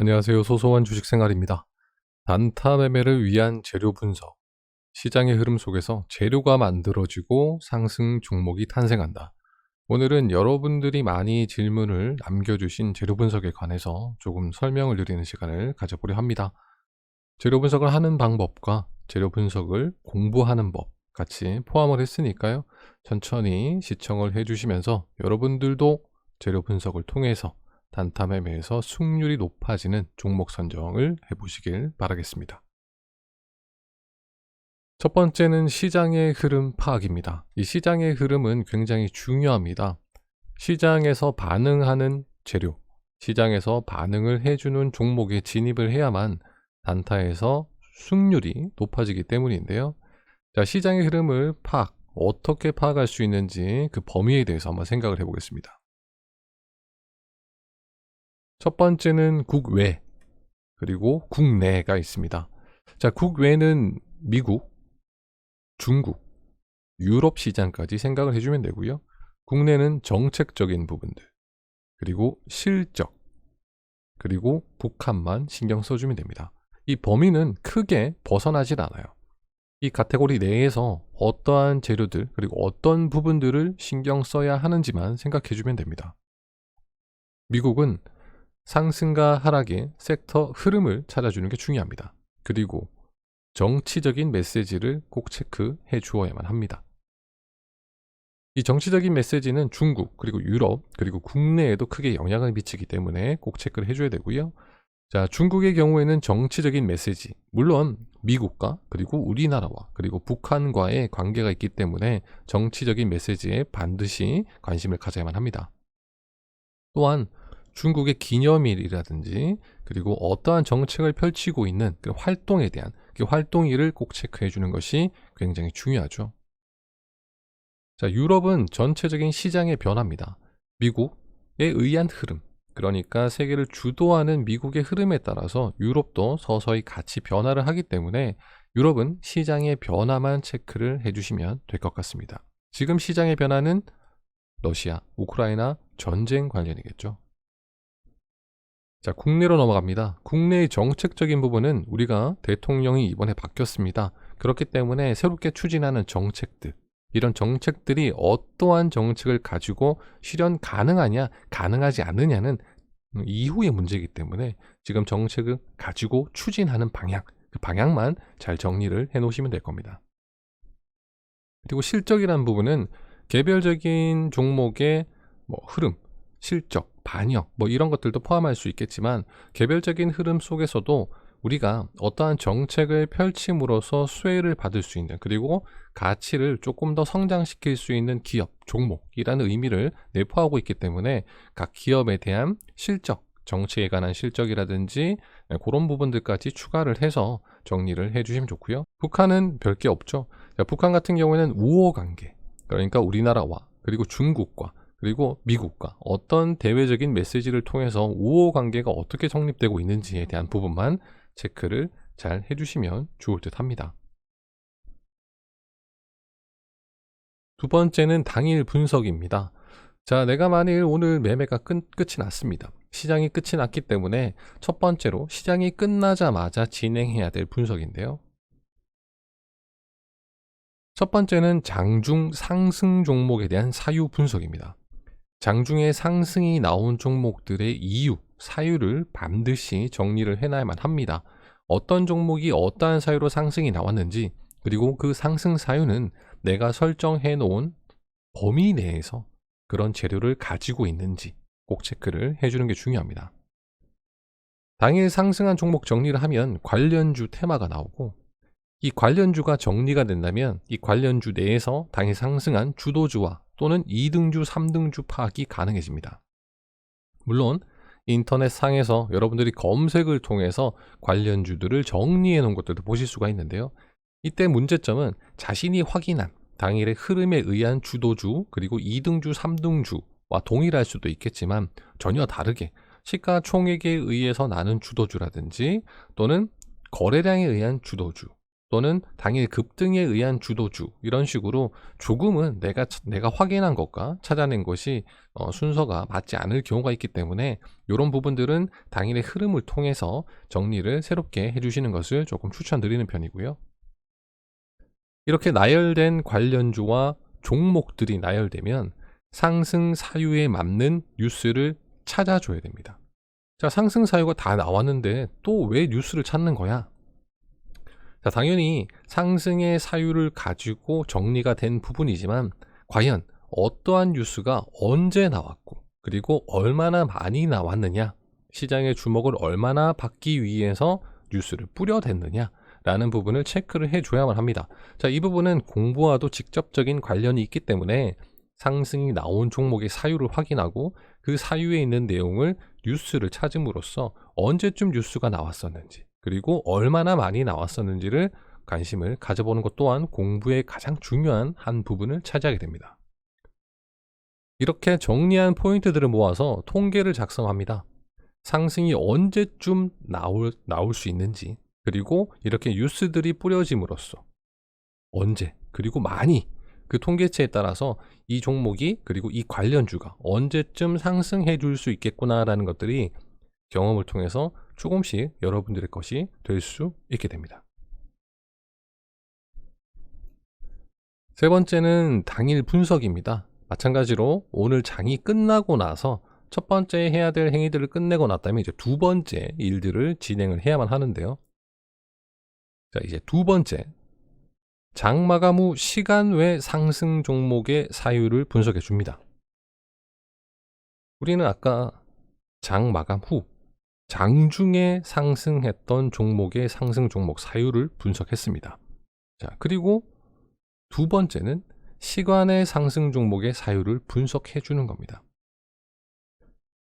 안녕하세요. 소소한 주식생활입니다. 단타 매매를 위한 재료 분석. 시장의 흐름 속에서 재료가 만들어지고 상승 종목이 탄생한다. 오늘은 여러분들이 많이 질문을 남겨주신 재료 분석에 관해서 조금 설명을 드리는 시간을 가져보려 합니다. 재료 분석을 하는 방법과 재료 분석을 공부하는 법 같이 포함을 했으니까요. 천천히 시청을 해주시면서 여러분들도 재료 분석을 통해서 단타 매매에서 승률이 높아지는 종목 선정을 해보시길 바라겠습니다. 첫 번째는 시장의 흐름 파악입니다. 이 시장의 흐름은 굉장히 중요합니다. 시장에서 반응하는 재료, 시장에서 반응을 해주는 종목에 진입을 해야만 단타에서 승률이 높아지기 때문인데요. 자, 시장의 흐름을 어떻게 파악할 수 있는지 그 범위에 대해서 한번 생각을 해보겠습니다. 첫 번째는 국외, 그리고 국내가 있습니다. 자, 국외는 미국, 중국, 유럽 시장까지 생각을 해주면 되고요. 국내는 정책적인 부분들, 그리고 실적, 그리고 북한만 신경 써주면 됩니다. 이 범위는 크게 벗어나질 않아요. 이 카테고리 내에서 어떠한 재료들, 그리고 어떤 부분들을 신경 써야 하는지만 생각해주면 됩니다. 미국은 상승과 하락의 섹터 흐름을 찾아주는 게 중요합니다. 그리고 정치적인 메시지를 꼭 체크해 주어야만 합니다. 이 정치적인 메시지는 중국, 그리고 유럽, 그리고 국내에도 크게 영향을 미치기 때문에 꼭 체크를 해줘야 되고요. 자, 중국의 경우에는 정치적인 메시지, 물론 미국과 그리고 우리나라와 그리고 북한과의 관계가 있기 때문에 정치적인 메시지에 반드시 관심을 가져야만 합니다. 또한 중국의 기념일이라든지 그리고 어떠한 정책을 펼치고 있는 그 활동에 대한 그 활동일을 꼭 체크해 주는 것이 굉장히 중요하죠. 자, 유럽은 전체적인 시장의 변화입니다. 미국에 의한 흐름, 그러니까 세계를 주도하는 미국의 흐름에 따라서 유럽도 서서히 같이 변화를 하기 때문에 유럽은 시장의 변화만 체크를 해주시면 될 것 같습니다. 지금 시장의 변화는 러시아, 우크라이나 전쟁 관련이겠죠. 자, 국내로 넘어갑니다. 국내의 정책적인 부분은 우리가 대통령이 이번에 바뀌었습니다. 그렇기 때문에 새롭게 추진하는 정책들, 이런 정책들이 어떠한 정책을 가지고 실현 가능하냐, 가능하지 않느냐는 이후의 문제이기 때문에 지금 정책을 가지고 추진하는 방향, 그 방향만 잘 정리를 해 놓으시면 될 겁니다. 그리고 실적이라는 부분은 개별적인 종목의 흐름, 실적, 반영 이런 것들도 포함할 수 있겠지만 개별적인 흐름 속에서도 우리가 어떠한 정책을 펼침으로써 수혜를 받을 수 있는, 그리고 가치를 조금 더 성장시킬 수 있는 기업, 종목이라는 의미를 내포하고 있기 때문에 각 기업에 대한 실적, 정책에 관한 실적이라든지 그런 부분들까지 추가를 해서 정리를 해주시면 좋고요. 북한은 별게 없죠. 북한 같은 경우에는 우호관계, 그러니까 우리나라와 그리고 중국과 그리고 미국과 어떤 대외적인 메시지를 통해서 우호관계가 어떻게 성립되고 있는지에 대한 부분만 체크를 잘 해주시면 좋을 듯 합니다. 두 번째는 당일 분석입니다. 자, 내가 만일 오늘 매매가 끝이 났습니다. 시장이 끝이 났기 때문에 첫 번째로 시장이 끝나자마자 진행해야 될 분석인데요. 첫 번째는 장중 상승 종목에 대한 사유 분석입니다. 장중에 상승이 나온 종목들의 이유, 사유를 반드시 정리를 해놔야만 합니다. 어떤 종목이 어떠한 사유로 상승이 나왔는지, 그리고 그 상승 사유는 내가 설정해 놓은 범위 내에서 그런 재료를 가지고 있는지 꼭 체크를 해주는 게 중요합니다. 당일 상승한 종목 정리를 하면 관련주 테마가 나오고, 이 관련주가 정리가 된다면 이 관련주 내에서 당일 상승한 주도주와 또는 2등주, 3등주 파악이 가능해집니다. 물론 인터넷 상에서 여러분들이 검색을 통해서 관련주들을 정리해 놓은 것들도 보실 수가 있는데요. 이때 문제점은 자신이 확인한 당일의 흐름에 의한 주도주, 그리고 2등주, 3등주와 동일할 수도 있겠지만 전혀 다르게 시가총액에 의해서 나는 주도주라든지 또는 거래량에 의한 주도주, 또는 당일 급등에 의한 주도주 이런 식으로 조금은 내가 확인한 것과 찾아낸 것이 순서가 맞지 않을 경우가 있기 때문에 이런 부분들은 당일의 흐름을 통해서 정리를 새롭게 해주시는 것을 조금 추천드리는 편이고요. 이렇게 나열된 관련주와 종목들이 나열되면 상승 사유에 맞는 뉴스를 찾아줘야 됩니다. 자, 상승 사유가 다 나왔는데 또 왜 뉴스를 찾는 거야? 자, 당연히 상승의 사유를 가지고 정리가 된 부분이지만 과연 어떠한 뉴스가 언제 나왔고 그리고 얼마나 많이 나왔느냐, 시장의 주목을 얼마나 받기 위해서 뉴스를 뿌려댔느냐 라는 부분을 체크를 해줘야만 합니다. 자, 이 부분은 공부와도 직접적인 관련이 있기 때문에 상승이 나온 종목의 사유를 확인하고 그 사유에 있는 내용을 뉴스를 찾음으로써 언제쯤 뉴스가 나왔었는지 그리고 얼마나 많이 나왔었는지를 관심을 가져보는 것 또한 공부의 가장 중요한 한 부분을 차지하게 됩니다. 이렇게 정리한 포인트들을 모아서 통계를 작성합니다. 상승이 언제쯤 나올 수 있는지 그리고 이렇게 뉴스들이 뿌려짐으로써 언제 그리고 많이 그 통계치에 따라서 이 종목이 그리고 이 관련주가 언제쯤 상승해 줄 수 있겠구나라는 것들이 경험을 통해서 조금씩 여러분들의 것이 될 수 있게 됩니다. 세 번째는 당일 분석입니다. 마찬가지로 오늘 장이 끝나고 나서 첫 번째 해야 될 행위들을 끝내고 났다면 이제 두 번째 일들을 진행을 해야만 하는데요. 자, 이제 두 번째, 장 마감 후 시간 외 상승 종목의 사유를 분석해 줍니다. 우리는 아까 장 마감 후 장중에 상승했던 종목의 상승 종목 사유를 분석했습니다. 자, 그리고 두 번째는 시간의 상승 종목의 사유를 분석해 주는 겁니다.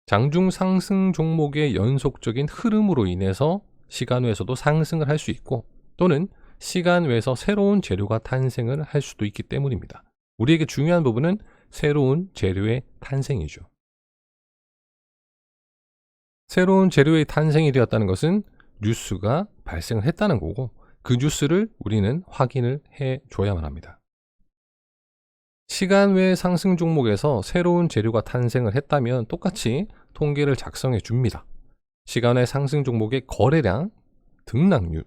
장중 상승 종목의 연속적인 흐름으로 인해서 시간 외에서도 상승을 할 수 있고 또는 시간 외에서 새로운 재료가 탄생을 할 수도 있기 때문입니다. 우리에게 중요한 부분은 새로운 재료의 탄생이죠. 새로운 재료의 탄생이 되었다는 것은 뉴스가 발생을 했다는 거고 그 뉴스를 우리는 확인을 해줘야만 합니다. 시간 외 상승 종목에서 새로운 재료가 탄생을 했다면 똑같이 통계를 작성해 줍니다. 시간 외 상승 종목의 거래량, 등락률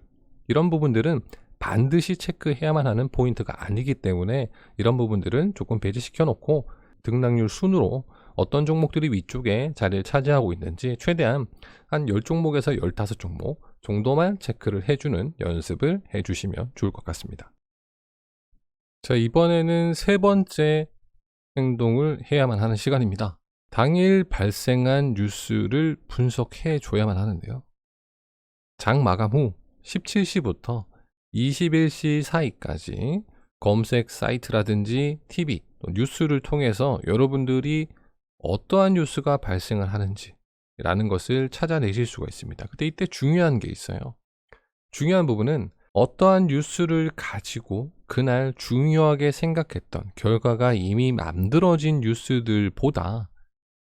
이런 부분들은 반드시 체크해야만 하는 포인트가 아니기 때문에 이런 부분들은 조금 배제시켜 놓고 등락률 순으로 어떤 종목들이 위쪽에 자리를 차지하고 있는지 최대한 한 10종목에서 15종목 정도만 체크를 해주는 연습을 해주시면 좋을 것 같습니다. 자, 이번에는 세 번째 행동을 해야만 하는 시간입니다. 당일 발생한 뉴스를 분석해 줘야만 하는데요. 장 마감 후 17시부터 21시 사이까지 검색 사이트라든지 TV, 또 뉴스를 통해서 여러분들이 어떠한 뉴스가 발생을 하는지 라는 것을 찾아내실 수가 있습니다. 근데 이때 중요한 게 있어요. 중요한 부분은 어떠한 뉴스를 가지고 그날 중요하게 생각했던 결과가 이미 만들어진 뉴스들보다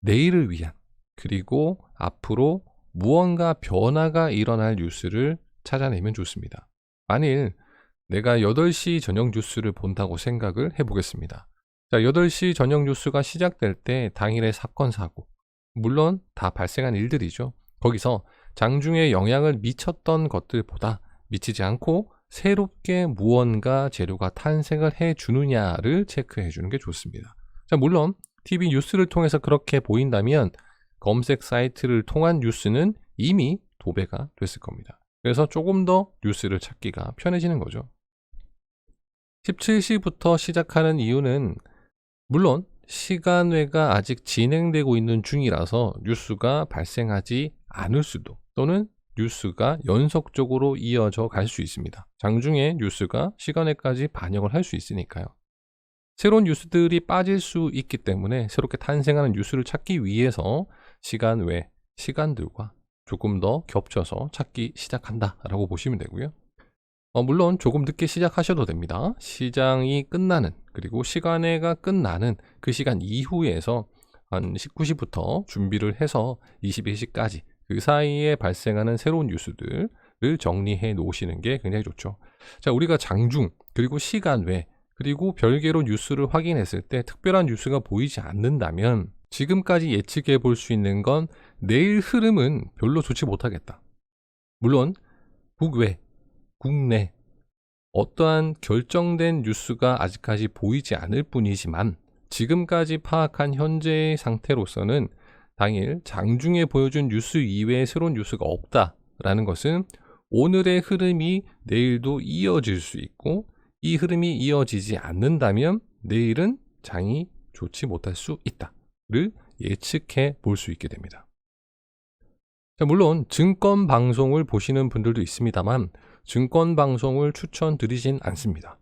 내일을 위한 그리고 앞으로 무언가 변화가 일어날 뉴스를 찾아내면 좋습니다. 만일 내가 8시 저녁 뉴스를 본다고 생각을 해보겠습니다. 자, 8시 저녁 뉴스가 시작될 때 당일의 사건, 사고 물론 다 발생한 일들이죠. 거기서 장중에 영향을 미쳤던 것들보다 미치지 않고 새롭게 무언가 재료가 탄생을 해주느냐를 체크해 주는 게 좋습니다. 자, 물론 TV 뉴스를 통해서 그렇게 보인다면 검색 사이트를 통한 뉴스는 이미 도배가 됐을 겁니다. 그래서 조금 더 뉴스를 찾기가 편해지는 거죠. 17시부터 시작하는 이유는 물론 시간외가 아직 진행되고 있는 중이라서 뉴스가 발생하지 않을 수도 또는 뉴스가 연속적으로 이어져 갈 수 있습니다. 장중에 뉴스가 시간외까지 반영을 할 수 있으니까요. 새로운 뉴스들이 빠질 수 있기 때문에 새롭게 탄생하는 뉴스를 찾기 위해서 시간 외 시간들과 조금 더 겹쳐서 찾기 시작한다라고 보시면 되고요. 물론 조금 늦게 시작하셔도 됩니다. 시장이 끝나는 그리고 시간회가 끝나는 그 시간 이후에서 한 19시부터 준비를 해서 21시까지 그 사이에 발생하는 새로운 뉴스들 정리해 놓으시는 게 굉장히 좋죠. 자, 우리가 장중, 그리고 시간 외, 그리고 별개로 뉴스를 확인했을 때 특별한 뉴스가 보이지 않는다면 지금까지 예측해 볼 수 있는 건 내일 흐름은 별로 좋지 못하겠다. 물론 국외, 국내 어떠한 결정된 뉴스가 아직까지 보이지 않을 뿐이지만 지금까지 파악한 현재의 상태로서는 당일 장중에 보여준 뉴스 이외에 새로운 뉴스가 없다라는 것은 오늘의 흐름이 내일도 이어질 수 있고 이 흐름이 이어지지 않는다면 내일은 장이 좋지 못할 수 있다를 예측해 볼 수 있게 됩니다. 자, 물론 증권 방송을 보시는 분들도 있습니다만 증권 방송을 추천드리진 않습니다.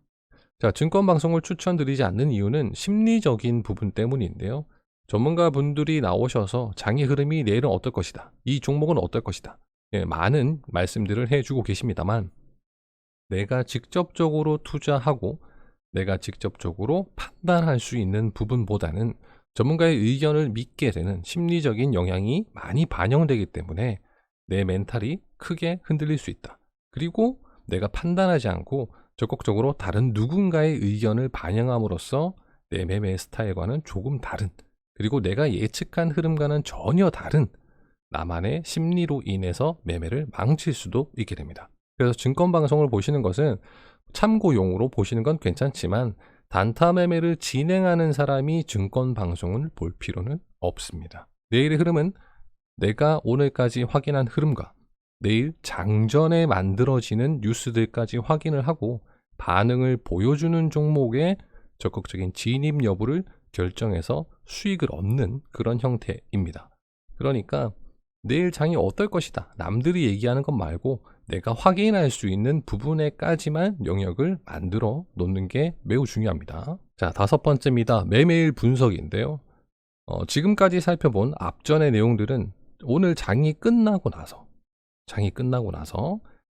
자, 증권 방송을 추천드리지 않는 이유는 심리적인 부분 때문인데요. 전문가 분들이 나오셔서 장의 흐름이 내일은 어떨 것이다. 이 종목은 어떨 것이다. 많은 말씀들을 해주고 계십니다만 내가 직접적으로 투자하고 내가 직접적으로 판단할 수 있는 부분보다는 전문가의 의견을 믿게 되는 심리적인 영향이 많이 반영되기 때문에 내 멘탈이 크게 흔들릴 수 있다. 그리고 내가 판단하지 않고 적극적으로 다른 누군가의 의견을 반영함으로써 내 매매 스타일과는 조금 다른, 그리고 내가 예측한 흐름과는 전혀 다른 나만의 심리로 인해서 매매를 망칠 수도 있게 됩니다. 그래서 증권 방송을 보시는 것은 참고용으로 보시는 건 괜찮지만 단타 매매를 진행하는 사람이 증권 방송을 볼 필요는 없습니다. 내일의 흐름은 내가 오늘까지 확인한 흐름과 내일 장전에 만들어지는 뉴스들까지 확인을 하고 반응을 보여주는 종목의 적극적인 진입 여부를 결정해서 수익을 얻는 그런 형태입니다. 그러니까 내일 장이 어떨 것이다. 남들이 얘기하는 것 말고 내가 확인할 수 있는 부분에까지만 영역을 만들어 놓는 게 매우 중요합니다. 자, 5번째입니다. 매매일 분석인데요. 지금까지 살펴본 앞전의 내용들은 오늘 장이 끝나고 나서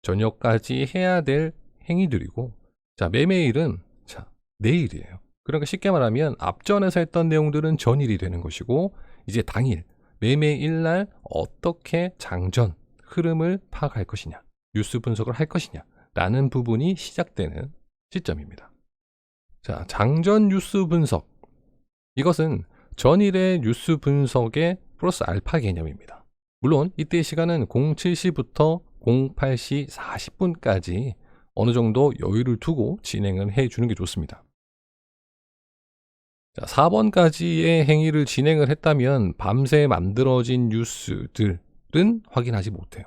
저녁까지 해야 될 행위들이고, 자, 매매일은 내일이에요. 그러니까 쉽게 말하면 앞전에서 했던 내용들은 전일이 되는 것이고 이제 당일 매매일 날 어떻게 장전 흐름을 파악할 것이냐, 뉴스 분석을 할 것이냐 라는 부분이 시작되는 시점입니다. 자, 장전 뉴스 분석, 이것은 전일의 뉴스 분석의 플러스 알파 개념입니다. 물론 이때의 시간은 07시부터 08시 40분까지 어느 정도 여유를 두고 진행을 해주는 게 좋습니다. 자, 4번까지의 행위를 진행을 했다면 밤새 만들어진 뉴스들은 확인하지 못해요.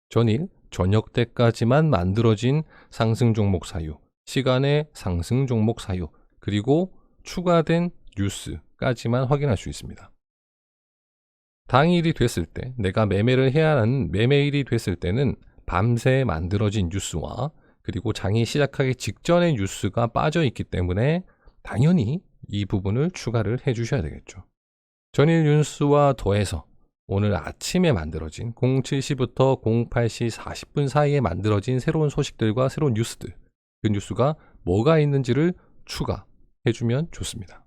전일 저녁 때까지만 만들어진 상승 종목 사유, 시간의 상승 종목 사유, 그리고 추가된 뉴스까지만 확인할 수 있습니다. 당일이 됐을 때, 내가 매매를 해야 하는 매매일이 됐을 때는 밤새 만들어진 뉴스와 그리고 장이 시작하기 직전의 뉴스가 빠져 있기 때문에 당연히 이 부분을 추가를 해 주셔야 되겠죠. 전일 뉴스와 더해서 오늘 아침에 만들어진 07시부터 08시 40분 사이에 만들어진 새로운 소식들과 새로운 뉴스들, 그 뉴스가 뭐가 있는지를 추가해 주면 좋습니다.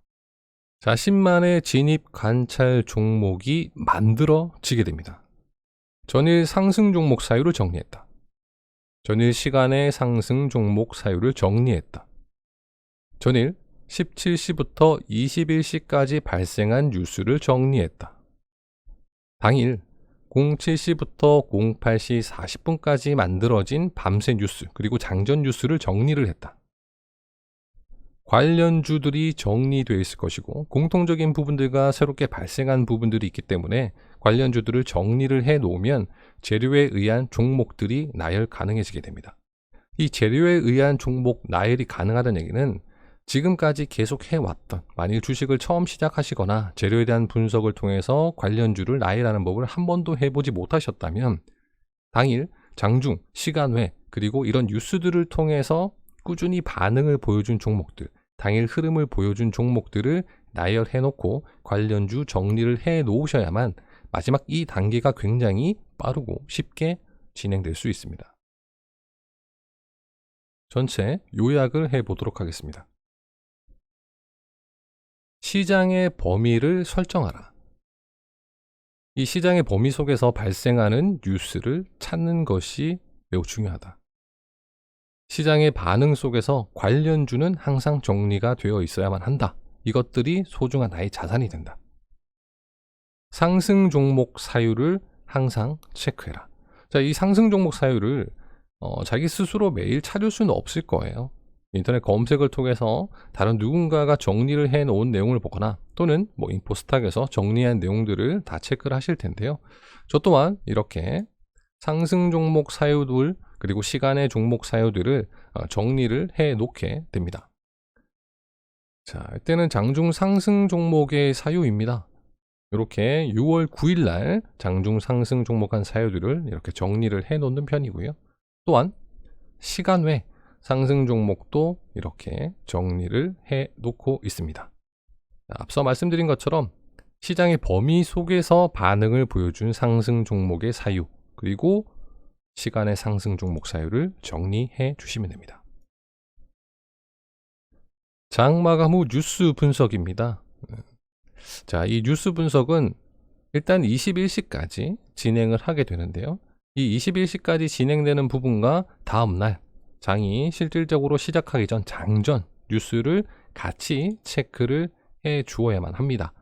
자, 10만의 진입 관찰 종목이 만들어지게 됩니다. 전일 상승 종목 사유를 정리했다. 전일 시간의 상승 종목 사유를 정리했다. 전일 17시부터 21시까지 발생한 뉴스를 정리했다. 당일 07시부터 08시 40분까지 만들어진 밤새 뉴스, 그리고 장전 뉴스를 정리를 했다. 관련주들이 정리되어 있을 것이고 공통적인 부분들과 새롭게 발생한 부분들이 있기 때문에 관련주들을 정리를 해 놓으면 재료에 의한 종목들이 나열 가능해지게 됩니다. 이 재료에 의한 종목 나열이 가능하다는 얘기는 지금까지 계속 해왔던, 만일 주식을 처음 시작하시거나 재료에 대한 분석을 통해서 관련주를 나열하는 법을 한 번도 해보지 못하셨다면 당일, 장중, 시간 외, 그리고 이런 뉴스들을 통해서 꾸준히 반응을 보여준 종목들, 당일 흐름을 보여준 종목들을 나열해놓고 관련주 정리를 해 놓으셔야만 마지막 이 단계가 굉장히 빠르고 쉽게 진행될 수 있습니다. 전체 요약을 해보도록 하겠습니다. 시장의 범위를 설정하라. 이 시장의 범위 속에서 발생하는 뉴스를 찾는 것이 매우 중요하다. 시장의 반응 속에서 관련주는 항상 정리가 되어 있어야만 한다. 이것들이 소중한 나의 자산이 된다. 상승 종목 사유를 항상 체크해라. 자, 이 상승 종목 사유를 자기 스스로 매일 찾을 수는 없을 거예요. 인터넷 검색을 통해서 다른 누군가가 정리를 해 놓은 내용을 보거나 또는 뭐 인포스탁에서 정리한 내용들을 다 체크를 하실 텐데요. 저 또한 이렇게 상승 종목 사유들 그리고 시간의 종목 사유들을 정리를 해 놓게 됩니다. 자, 이때는 장중 상승 종목의 사유입니다. 이렇게 6월 9일 날 장중 상승 종목한 사유들을 이렇게 정리를 해 놓는 편이고요. 또한 시간 외 상승 종목도 이렇게 정리를 해 놓고 있습니다. 앞서 말씀드린 것처럼 시장의 범위 속에서 반응을 보여준 상승 종목의 사유 그리고 시간의 상승 종목 사유를 정리해 주시면 됩니다. 장 마감 후 뉴스 분석입니다. 자, 이 뉴스 분석은 일단 21시까지 진행을 하게 되는데요. 이 21시까지 진행되는 부분과 다음날 장이 실질적으로 시작하기 전 장전 뉴스를 같이 체크를 해 주어야만 합니다.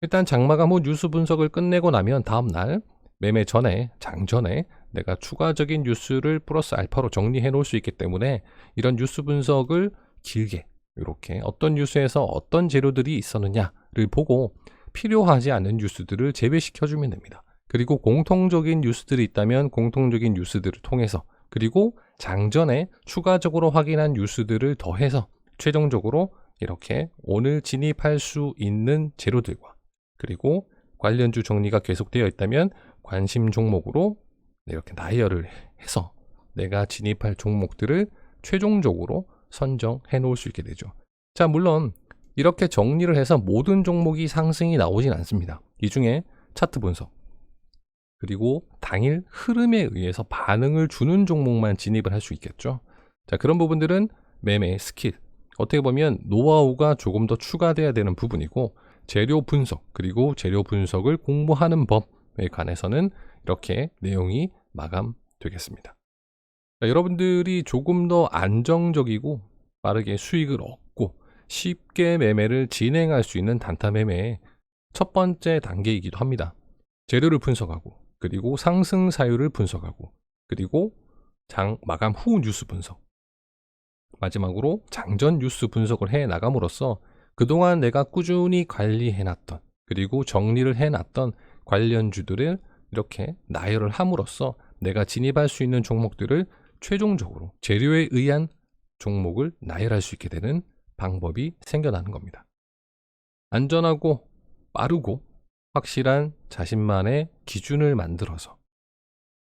일단 장마감 후 뉴스 분석을 끝내고 나면 다음날 매매 전에 장전에 내가 추가적인 뉴스를 플러스 알파로 정리해 놓을 수 있기 때문에 이런 뉴스 분석을 길게 이렇게 어떤 뉴스에서 어떤 재료들이 있었느냐를 보고 필요하지 않은 뉴스들을 제외시켜 주면 됩니다. 그리고 공통적인 뉴스들이 있다면 공통적인 뉴스들을 통해서 그리고 장전에 추가적으로 확인한 뉴스들을 더해서 최종적으로 이렇게 오늘 진입할 수 있는 재료들과 그리고 관련주 정리가 계속되어 있다면 관심 종목으로 이렇게 나열을 해서 내가 진입할 종목들을 최종적으로 선정해 놓을 수 있게 되죠. 자, 물론 이렇게 정리를 해서 모든 종목이 상승이 나오진 않습니다. 이 중에 차트 분석 그리고 당일 흐름에 의해서 반응을 주는 종목만 진입을 할 수 있겠죠. 자, 그런 부분들은 매매 스킬, 어떻게 보면 노하우가 조금 더 추가돼야 되는 부분이고 재료 분석 그리고 재료 분석을 공부하는 법에 관해서는 이렇게 내용이 마감되겠습니다. 자, 여러분들이 조금 더 안정적이고 빠르게 수익을 얻고 쉽게 매매를 진행할 수 있는 단타 매매의 첫 번째 단계이기도 합니다. 재료를 분석하고 그리고 상승 사유를 분석하고 그리고 장 마감 후 뉴스 분석 마지막으로 장전 뉴스 분석을 해 나감으로써 그동안 내가 꾸준히 관리해 놨던 그리고 정리를 해 놨던 관련주들을 이렇게 나열을 함으로써 내가 진입할 수 있는 종목들을 최종적으로 재료에 의한 종목을 나열할 수 있게 되는 방법이 생겨나는 겁니다. 안전하고 빠르고 확실한 자신만의 기준을 만들어서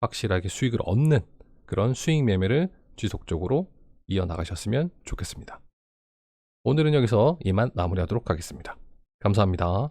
확실하게 수익을 얻는 그런 수익 매매를 지속적으로 이어나가셨으면 좋겠습니다. 오늘은 여기서 이만 마무리하도록 하겠습니다. 감사합니다.